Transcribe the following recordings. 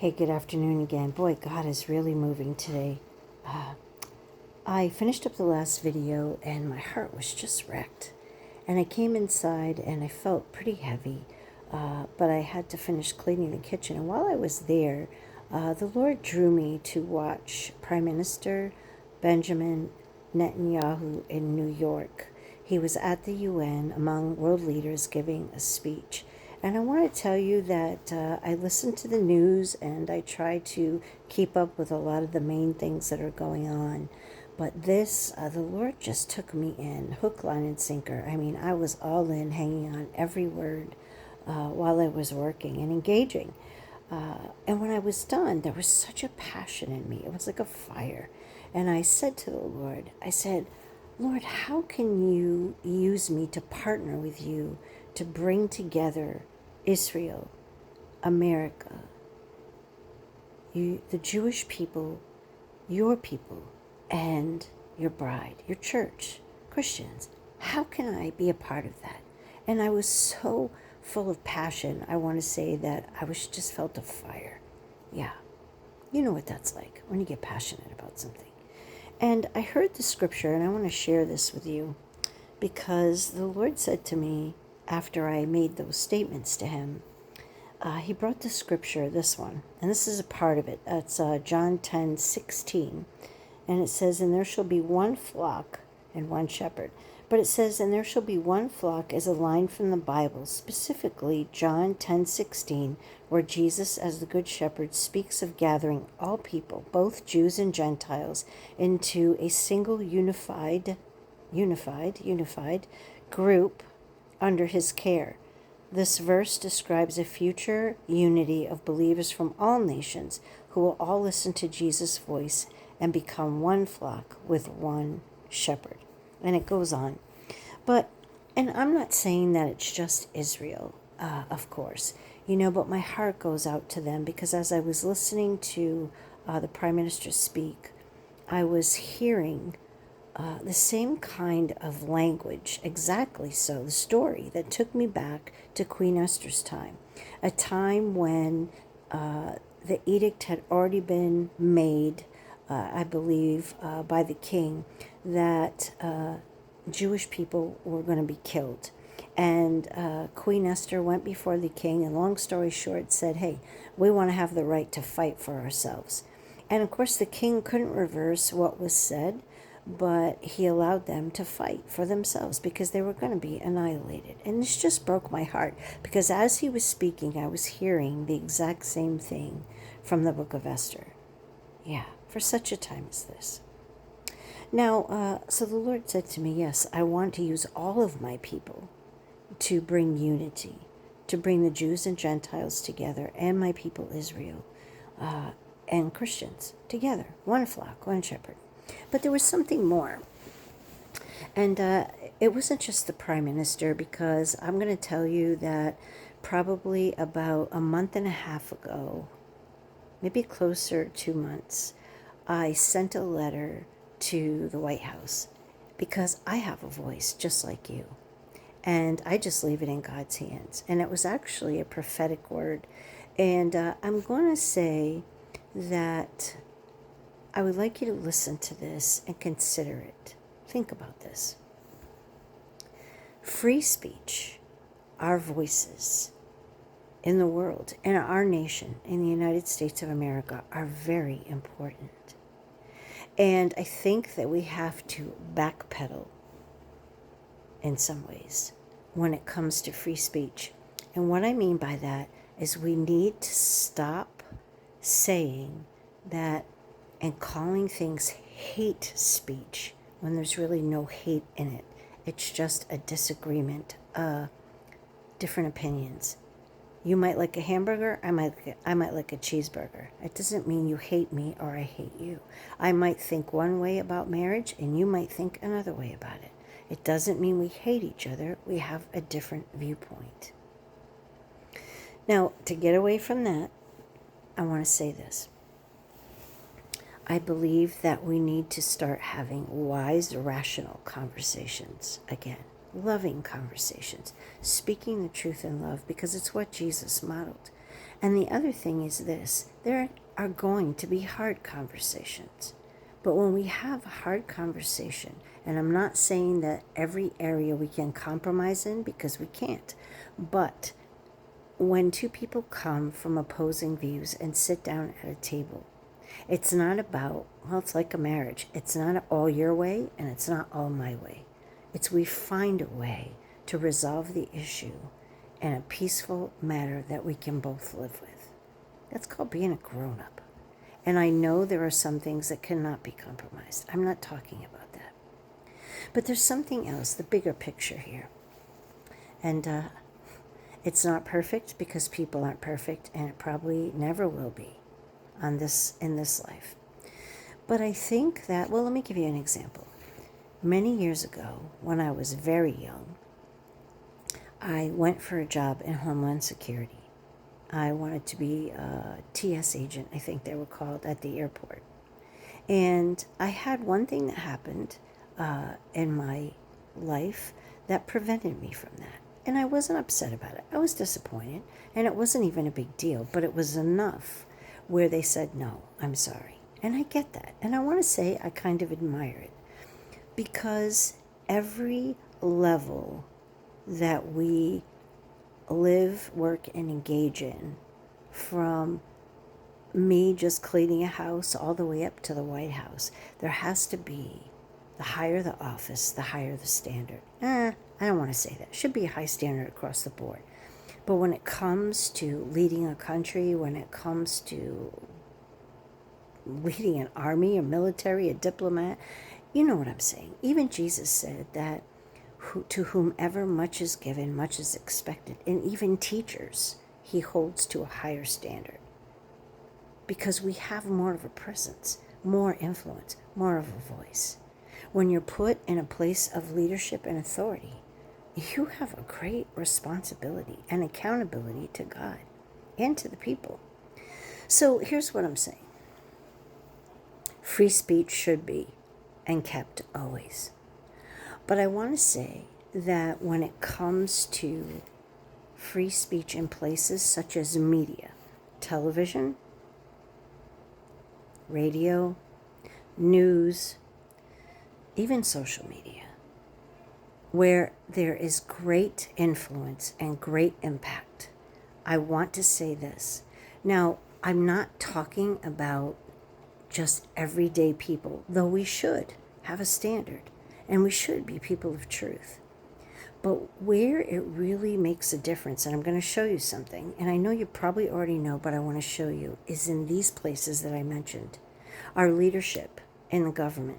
Hey, good afternoon again. Boy, God is really moving today. I finished up the last video and my heart was just wrecked. And I came inside and I felt pretty heavy, but I had to finish cleaning the kitchen. And while I was there, the Lord drew me to watch Prime Minister Benjamin Netanyahu in New York. He was at the UN among world leaders giving a speech. And I want to tell you that I listen to the news and I try to keep up with a lot of the main things that are going on. But this, the Lord just took me in, hook, line, and sinker. I mean, I was all in, hanging on every word while I was working and engaging. And when I was done, there was such a passion in me. It was like a fire. And I said to the Lord, I said, Lord, how can you use me to partner with you to bring together Israel, America, you, the Jewish people, and your bride, your church, Christians? How can I be a part of that? And I was so full of passion. I want to say that I was just felt a fire. Yeah, you know what that's like when you get passionate about something. And I heard the scripture, and I want to share this with you because the Lord said to me after I made those statements to him, he brought the scripture, this one, and this is a part of it. It's John 10:16, and it says, and there shall be one flock and one shepherd. But it says, and there shall be one flock as a line from the Bible, specifically John 10:16, where Jesus as the good shepherd speaks of gathering all people, both Jews and Gentiles, into a single unified group under his care. This verse describes a future unity of believers from all nations who will all listen to Jesus' voice and become one flock with one shepherd. And it goes on. And I'm not saying that it's just Israel, of course, but my heart goes out to them because as I was listening to the Prime Minister speak, I was hearing the same kind of language, exactly so, the story that took me back to Queen Esther's time, a time when the edict had already been made, I believe, by the king, that Jewish people were going to be killed. And Queen Esther went before the king, and long story short, said, hey, we want to have the right to fight for ourselves. And of course, the king couldn't reverse what was said, but he allowed them to fight for themselves because they were going to be annihilated. And this just broke my heart because as he was speaking, I was hearing the exact same thing from the book of Esther. Yeah, for such a time as this. Now, so the Lord said to me, yes, I want to use all of my people to bring unity, to bring the Jews and Gentiles together and my people Israel and Christians together, one flock, one shepherd. But there was something more. And it wasn't just the Prime Minister, because I'm going to tell you that probably about a month and a half ago, maybe closer to 2 months, I sent a letter to the White House because I have a voice just like you. And I just leave it in God's hands. And it was actually a prophetic word. And I'm going to say that I would like you to listen to this and consider it. Think about this. Free speech, our voices in the world, in our nation, in the United States of America, are very important. And I think that we have to backpedal in some ways when it comes to free speech. And what I mean by that is we need to stop saying that and calling things hate speech when there's really no hate in it. It's just a disagreement, different opinions. You might like a hamburger, I might like a cheeseburger. It doesn't mean you hate me or I hate you. I might think one way about marriage and you might think another way about it. It doesn't mean we hate each other. We have a different viewpoint. Now, to get away from that, I want to say this. I believe that we need to start having wise, rational conversations again. Loving conversations. Speaking the truth in love because it's what Jesus modeled. And the other thing is this: there are going to be hard conversations. But when we have a hard conversation, and I'm not saying that every area we can compromise in, because we can't, but when two people come from opposing views and sit down at a table, it's not about, well, it's like a marriage. It's not all your way and it's not all my way. It's we find a way to resolve the issue in a peaceful manner that we can both live with. That's called being a grown-up. And I know there are some things that cannot be compromised. I'm not talking about that. But there's something else, the bigger picture here. And it's not perfect because people aren't perfect, and it probably never will be in this life. But I think that, well, let me give you an example. Many years ago, when I was very young, I went for a job in Homeland Security. I wanted to be a TS agent, I think they were called, at the airport. And I had one thing that happened in my life that prevented me from that. And I wasn't upset about it. I was disappointed, and it wasn't even a big deal, but it was enough where they said, no, I'm sorry. And I get that. And I want to say I kind of admire it, because every level that we live, work, and engage in, from me just cleaning a house all the way up to the White House, there has to be, the higher the office, the higher the standard. I don't want to say that. It should be a high standard across the board. But when it comes to leading a country, when it comes to leading an army, a military, a diplomat, you know what I'm saying. Even Jesus said that to whomever much is given, much is expected. And even teachers, he holds to a higher standard. Because we have more of a presence, more influence, more of a voice. When you're put in a place of leadership and authority, you have a great responsibility and accountability to God and to the people. So here's what I'm saying. Free speech should be and kept always. But I want to say that when it comes to free speech in places such as media, television, radio, news, even social media, where there is great influence and great impact, I want to say this. Now, I'm not talking about just everyday people, though we should have a standard, and we should be people of truth. But where it really makes a difference, and I'm going to show you something, and I know you probably already know, but I want to show you, is in these places that I mentioned. Our leadership in the government,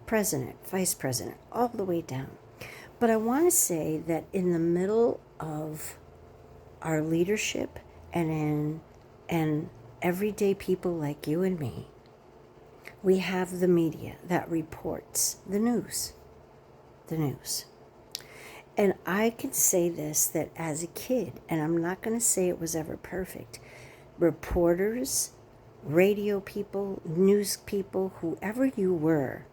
president, vice president, all the way down. But I want to say that in the middle of our leadership and everyday people like you and me, we have the media that reports the news. The news. And I can say this, that as a kid, and I'm not going to say it was ever perfect, reporters, radio people, news people, whoever you were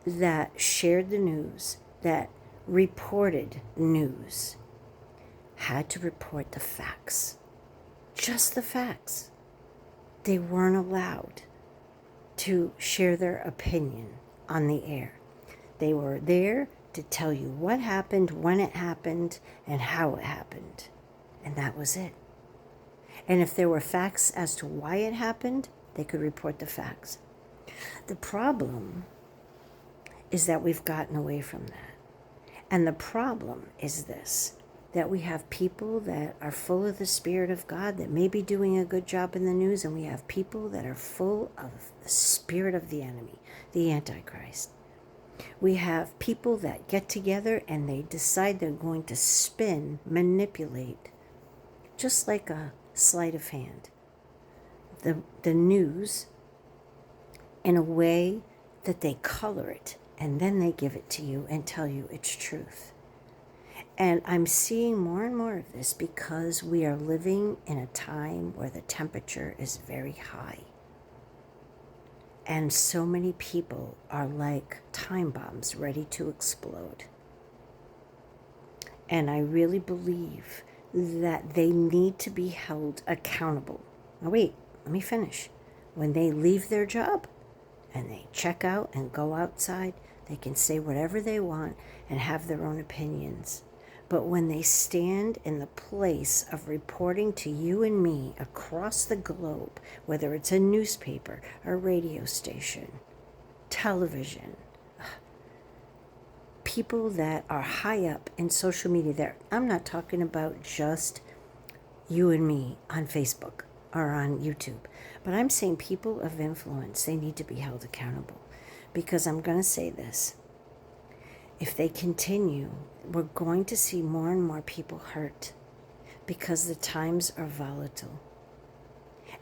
that shared the news, that reported news, had to report the facts. Just the facts. They weren't allowed to share their opinion on the air. They were there to tell you what happened, when it happened, and how it happened. And that was it. And if there were facts as to why it happened, they could report the facts. The problem is that we've gotten away from that. And the problem is this, that we have people that are full of the Spirit of God that may be doing a good job in the news, and we have people that are full of the spirit of the enemy, the Antichrist. We have people that get together and they decide they're going to spin, manipulate, just like a sleight of hand, the news in a way that they color it, and then they give it to you and tell you it's truth. And I'm seeing more and more of this because we are living in a time where the temperature is very high. And so many people are like time bombs ready to explode. And I really believe that they need to be held accountable. Now, wait, let me finish. When they leave their job and they check out and go outside, they can say whatever they want and have their own opinions. But when they stand in the place of reporting to you and me across the globe, whether it's a newspaper, a radio station, television, people that are high up in social media, there, I'm not talking about just you and me on Facebook or on YouTube, but I'm saying people of influence, they need to be held accountable. Because I'm going to say this, if they continue, we're going to see more and more people hurt because the times are volatile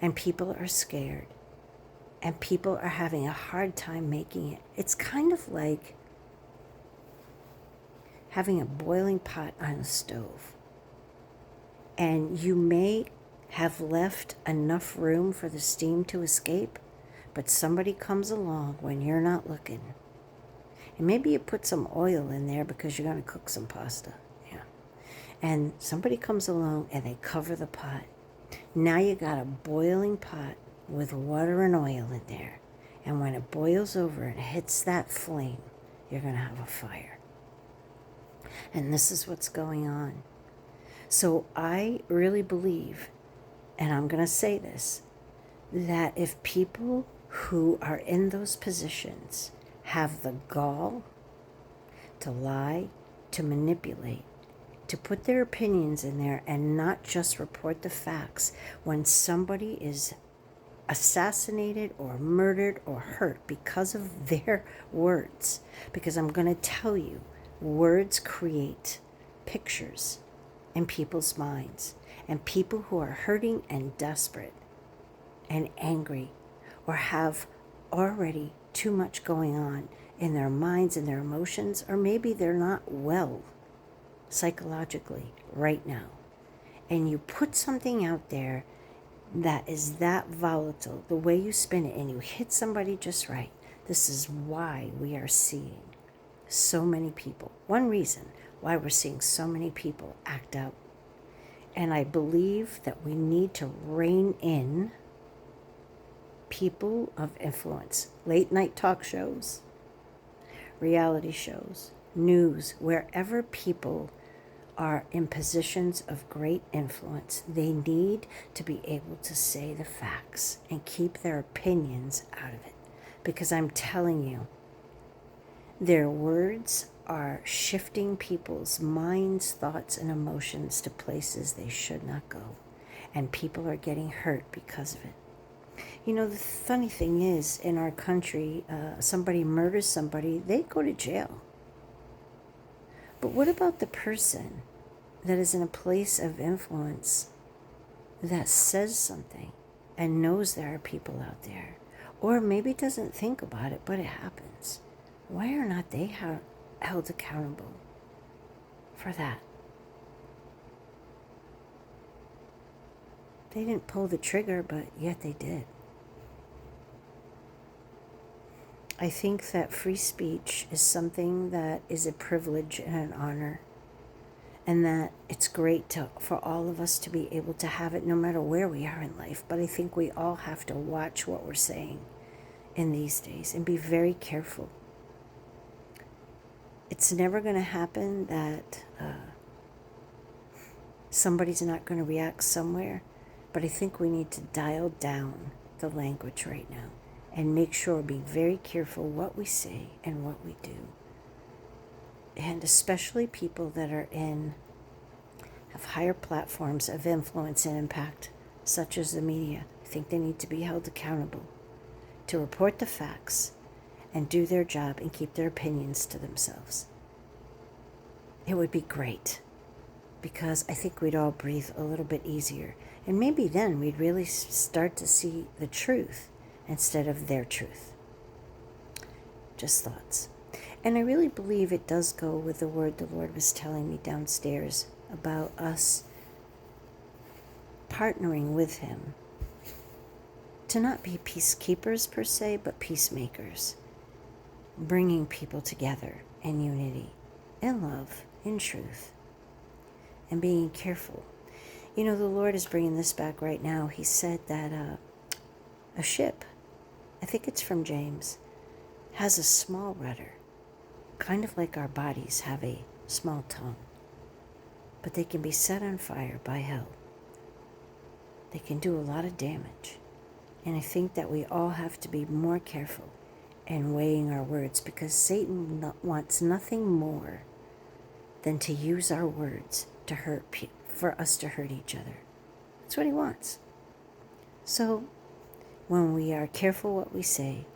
and people are scared and people are having a hard time making it. It's kind of like having a boiling pot on a stove, and you may have left enough room for the steam to escape, but somebody comes along when you're not looking. And maybe you put some oil in there because you're going to cook some pasta. Yeah. And somebody comes along and they cover the pot. Now you got a boiling pot with water and oil in there. And when it boils over and hits that flame, you're going to have a fire. And this is what's going on. So I really believe, and I'm going to say this, that if people who are in those positions have the gall to lie, to manipulate, to put their opinions in there and not just report the facts when somebody is assassinated or murdered or hurt because of their words. Because I'm going to tell you, words create pictures in people's minds. And people who are hurting and desperate and angry or have already too much going on in their minds and their emotions, or maybe they're not well psychologically right now, and you put something out there that is that volatile, the way you spin it, and you hit somebody just right, this is why we are seeing so many people. One reason why we're seeing so many people act out. And I believe that we need to rein in people of influence, late night talk shows, reality shows, news, wherever people are in positions of great influence, they need to be able to say the facts and keep their opinions out of it. Because I'm telling you, their words are shifting people's minds, thoughts, and emotions to places they should not go. And people are getting hurt because of it. You know, the funny thing is, in our country, somebody murders somebody, they go to jail. But what about the person that is in a place of influence that says something and knows there are people out there, or maybe doesn't think about it, but it happens? Why are not they held accountable for that? They didn't pull the trigger, but yet they did. I think that free speech is something that is a privilege and an honor, and that it's great for all of us to be able to have it no matter where we are in life. But I think we all have to watch what we're saying in these days and be very careful. It's never going to happen that somebody's not going to react somewhere, but I think we need to dial down the language right now and make sure, be very careful what we say and what we do. And especially people that are have higher platforms of influence and impact, such as the media. I think they need to be held accountable to report the facts and do their job and keep their opinions to themselves. It would be great, because I think we'd all breathe a little bit easier. And maybe then we'd really start to see the truth instead of their truth. Just thoughts. And I really believe it does go with the word the Lord was telling me downstairs about us partnering with Him to not be peacekeepers per se, but peacemakers, bringing people together in unity, in love, in truth, and being careful You know, the Lord is bringing this back right now. He said that a ship, I think it's from James, has a small rudder, kind of like our bodies have a small tongue, but they can be set on fire by hell. They can do a lot of damage. And I think that we all have to be more careful in weighing our words, because Satan wants nothing more than to use our words to for us to hurt each other. That's what he wants. So when we are careful what we say,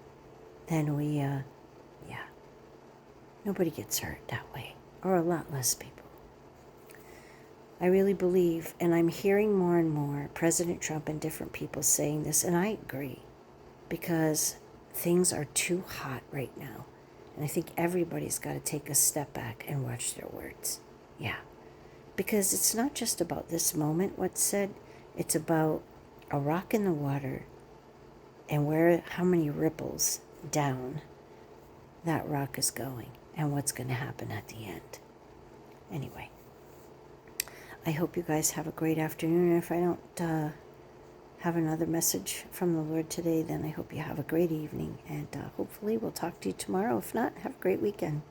then nobody gets hurt that way, or a lot less people. I really believe, and I'm hearing more and more President Trump and different people saying this, and I agree, because things are too hot right now. And I think everybody's got to take a step back and watch their words. Yeah. Because it's not just about this moment, what's said. It's about a rock in the water and how many ripples down that rock is going and what's going to happen at the end. Anyway, I hope you guys have a great afternoon. And if I don't have another message from the Lord today, then I hope you have a great evening. And hopefully we'll talk to you tomorrow. If not, have a great weekend.